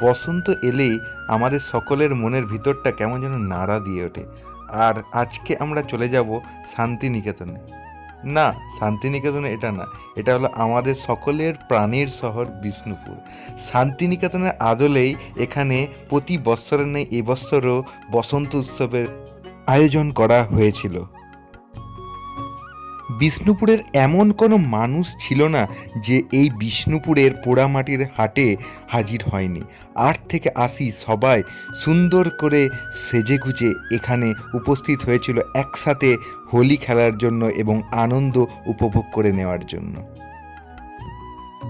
বসন্ত এলেই আমাদের সকলের মনের ভিতরটা কেমন যেন নাড়া দিয়ে ওঠে। আর আজকে আমরা চলে যাব শান্তিনিকেতনে। না, শান্তিনিকেতনে এটা না, এটা হলো আমাদের সকলের প্রাণের শহর বিষ্ণুপুর। শান্তিনিকেতনের আদলেই এখানে প্রতি বৎসরের নেই এবছরও বসন্ত উৎসবের আয়োজন করা হয়েছিল। বিষ্ণুপুরের এমন কোনো মানুষ ছিল না যে এই বিষ্ণুপুরের পোড়ামাটির হাটে হাজির হয়নি। ৮ থেকে ৮০ সবাই সুন্দর করে সেজেগুজে এখানে উপস্থিত হয়েছিল একসাথে হোলি খেলার জন্য এবং আনন্দ উপভোগ করে নেওয়ার জন্য।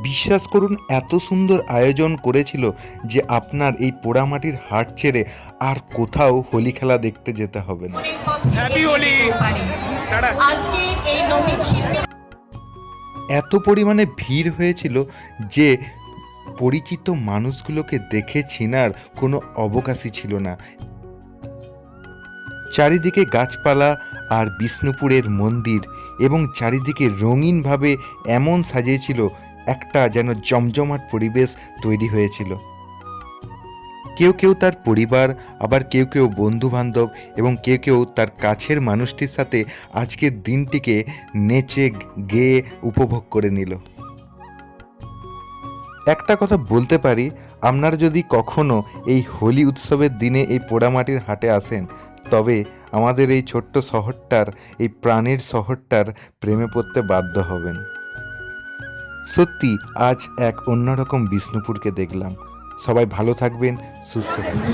বিশ্বাস করুন, এত সুন্দর আয়োজন করেছিল যে আপনার এই পোড়ামাটির হাট ছেড়ে আর কোথাও হোলি খেলা দেখতে যেতে হবে না। এত পরিমাণে ভিড় হয়েছিল যে পরিচিত মানুষগুলোকে দেখে চেনার কোনো অবকাশই ছিল না। চারিদিকে গাছপালা আর বিষ্ণুপুরের মন্দির এবং চারিদিকে রঙিনভাবে এমন সাজিয়েছিল, একটা যেন জমজমাট পরিবেশ তৈরি হয়েছিল। কেউ কেউ তার পরিবার, আবার কেউ কেউ বন্ধুবান্ধব এবং কেউ কেউ তার কাছের মানুষটির সাথে আজকের দিনটিকে নেচে গেয়ে উপভোগ করে নিল। একটা কথা বলতে পারি, আপনারা যদি কখনো এই হোলি উৎসবের দিনে এই পোড়ামাটির হাটে আসেন, তবে আমাদের এই ছোট্ট শহরটার, এই প্রাণের শহরটার প্রেমে পড়তে বাধ্য হবেন। সত্যি আজ এক অন্যরকম বিষ্ণুপুরকে দেখলাম। সবাই ভালো থাকবেন, সুস্থ থাকবেন।